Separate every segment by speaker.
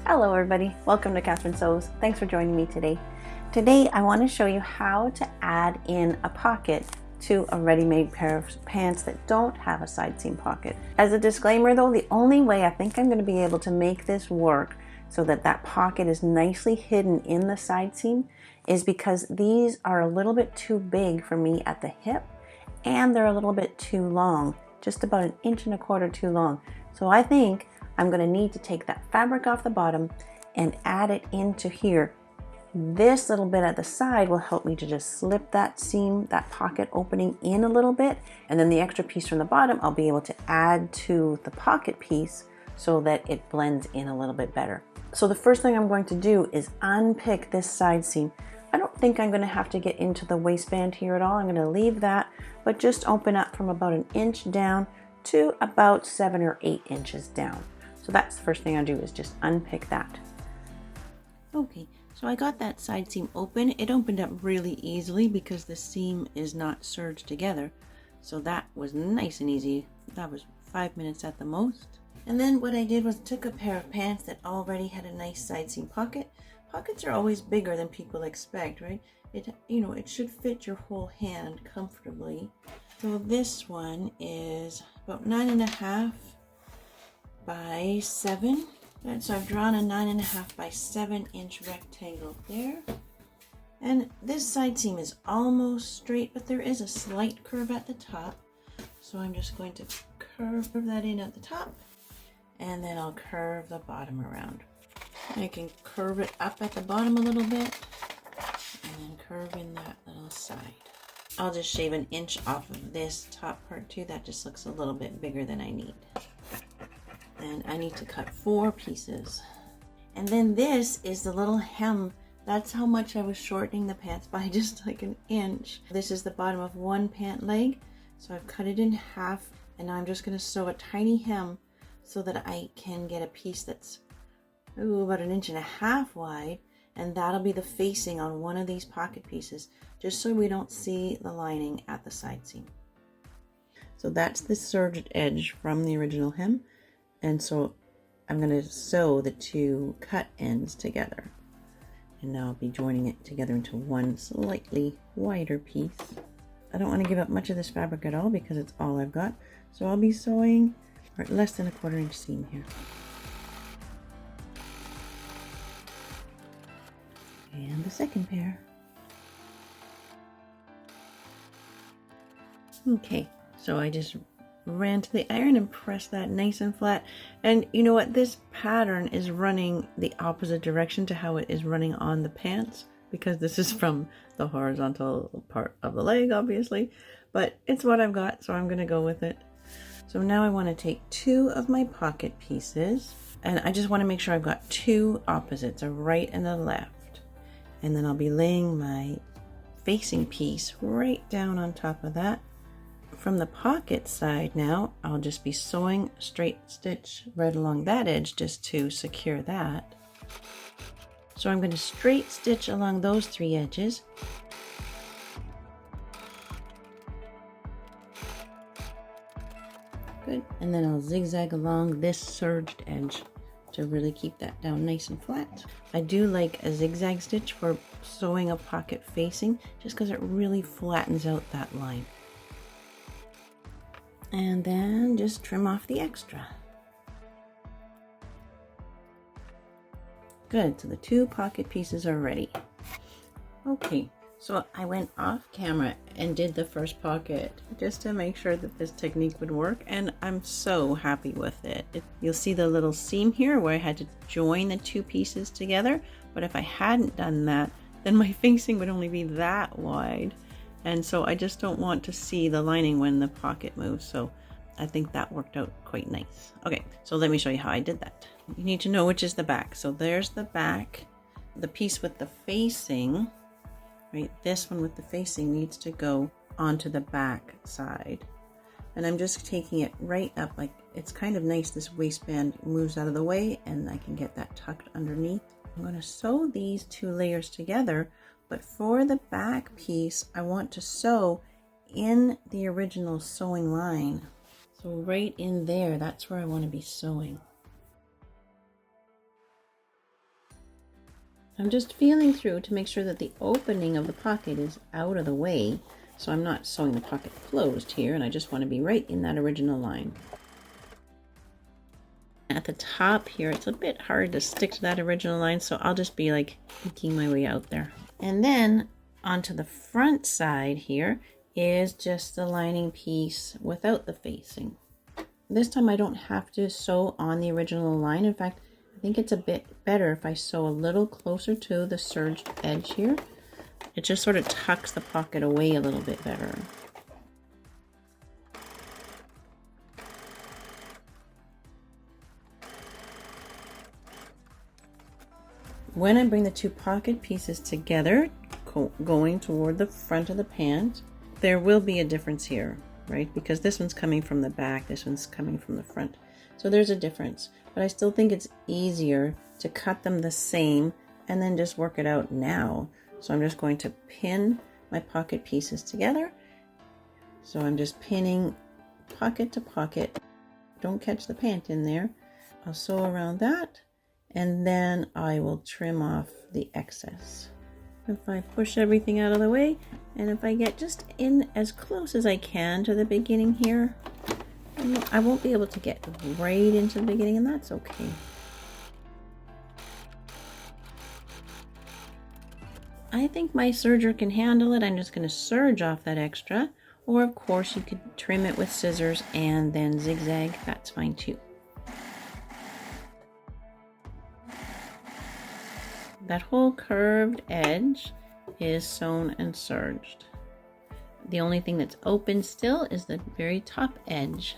Speaker 1: Hello everybody, welcome to Catherine Sews. Thanks for joining me today. Today I want to show you how to add in a pocket to a ready-made pair of pants that don't have a side seam pocket. As a disclaimer though, the only way I think I'm going to be able to make this work so that that pocket is nicely hidden in the side seam is because these are a little bit too big for me at the hip and they're a little bit too long, just about 1.25 inches too long. So I think I'm going to need to take that fabric off the bottom and add it into here. This little bit at the side will help me to just slip that seam, that pocket opening in a little bit, and then the extra piece from the bottom I'll be able to add to the pocket piece so that it blends in a little bit better. So the first thing I'm going to do is unpick this side seam. I don't think I'm going to have to get into the waistband here at all. I'm going to leave that, but just open up from about 1 inch down to about 7 or 8 inches down. So that's the first thing I do is just unpick that. Okay, so I got that side seam open. It opened up really easily because the seam is not serged together. So that was nice and easy. That was 5 minutes at the most. And then what I did was took a pair of pants that already had a nice side seam pocket. Pockets are always bigger than people expect, right? It should fit your whole hand comfortably. So this one is about 9.5 by 7. And so I've drawn a 9.5 by 7 inch rectangle there. And this side seam is almost straight, but there is a slight curve at the top. So I'm just going to curve that in at the top, and then I'll curve the bottom around. I can curve it up at the bottom a little bit, and then curve in that little side. I'll just shave 1 inch off of this top part too. That just looks a little bit bigger than I need. And I need to cut 4 pieces. And then this is the little hem. That's how much I was shortening the pants by, just like 1 inch. This is the bottom of one pant leg. So I've cut it in half, and now I'm just going to sew a tiny hem so that I can get a piece that's about 1.5 inches wide, and that'll be the facing on one of these pocket pieces, just so we don't see the lining at the side seam. So that's the serged edge from the original hem. And so I'm going to sew the 2 cut ends together. And now I'll be joining it together into one slightly wider piece. I don't want to give up much of this fabric at all because it's all I've got. So I'll be sewing less than 1/4 inch seam here. And the second pair. Okay, so I just ran to the iron and pressed that nice and flat. And you know what, this pattern is running the opposite direction to how it is running on the pants, because this is from the horizontal part of the leg obviously, but it's what I've got, so I'm gonna go with it. So now I want to take 2 of my pocket pieces, and I just want to make sure I've got 2 opposites, a right and a left, and then I'll be laying my facing piece right down on top of that. From the pocket side now, I'll just be sewing straight stitch right along that edge just to secure that. So I'm going to straight stitch along those 3 edges. Good. And then I'll zigzag along this serged edge to really keep that down nice and flat. I do like a zigzag stitch for sewing a pocket facing, just because it really flattens out that line. And then just trim off the extra. Good, so the 2 pocket pieces are ready. Okay, so I went off camera and did the first pocket just to make sure that this technique would work, and I'm so happy with it. You'll see the little seam here where I had to join the 2 pieces together, but if I hadn't done that, then my facing would only be that wide. And so I just don't want to see the lining when the pocket moves. So I think that worked out quite nice. Okay, so let me show you how I did that. You need to know which is the back. So there's the back. The piece with the facing, right? This one with the facing needs to go onto the back side. And I'm just taking it right up, like it's kind of nice. This waistband moves out of the way and I can get that tucked underneath. I'm going to sew these 2 layers together. But for the back piece, I want to sew in the original sewing line. So right in there, that's where I want to be sewing. I'm just feeling through to make sure that the opening of the pocket is out of the way. So I'm not sewing the pocket closed here, and I just want to be right in that original line. At the top here, it's a bit hard to stick to that original line, so I'll just be like eking my way out there. And then onto the front side here is just the lining piece without the facing. This time I don't have to sew on the original line. In fact, I think it's a bit better if I sew a little closer to the serged edge here. It just sort of tucks the pocket away a little bit better. When I bring the two pocket pieces together, going toward the front of the pant, there will be a difference here, right? Because this one's coming from the back, this one's coming from the front. So there's a difference, but I still think it's easier to cut them the same and then just work it out now. So I'm just going to pin my pocket pieces together. So I'm just pinning pocket to pocket. Don't catch the pant in there. I'll sew around that, and then I will trim off the excess. If I push everything out of the way, and if I get just in as close as I can to the beginning here, I won't be able to get right into the beginning, and that's okay. I think my serger can handle it. I'm just going to serge off that extra, or of course you could trim it with scissors and then zigzag. That's fine too. That whole curved edge is sewn and serged. The only thing that's open still is the very top edge.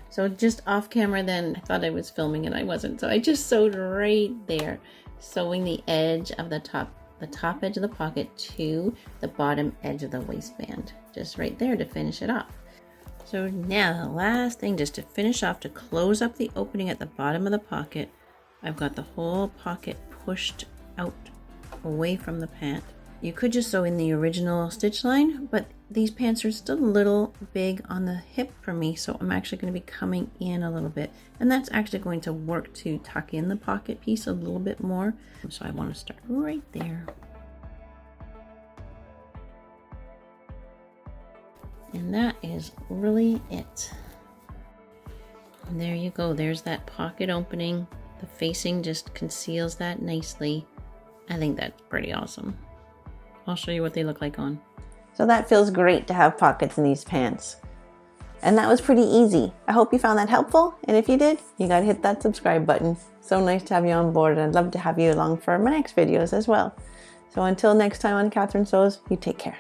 Speaker 1: So just off camera then, I thought I was filming and I wasn't. So I just sewed right there, sewing the edge of the top edge of the pocket to the bottom edge of the waistband. Just right there to finish it off. So now the last thing, just to finish off, to close up the opening at the bottom of the pocket, I've got the whole pocket pushed out away from the pant. You could just sew in the original stitch line, but these pants are still a little big on the hip for me, so I'm actually going to be coming in a little bit, and that's actually going to work to tuck in the pocket piece a little bit more. So I want to start right there. And that is really it. And there you go. There's that pocket opening. The facing just conceals that nicely. I think that's pretty awesome. I'll show you what they look like on. So that feels great to have pockets in these pants. And that was pretty easy. I hope you found that helpful. And if you did, you gotta hit that subscribe button. So nice to have you on board, and I'd love to have you along for my next videos as well. So until next time on Catherine Sews, you take care.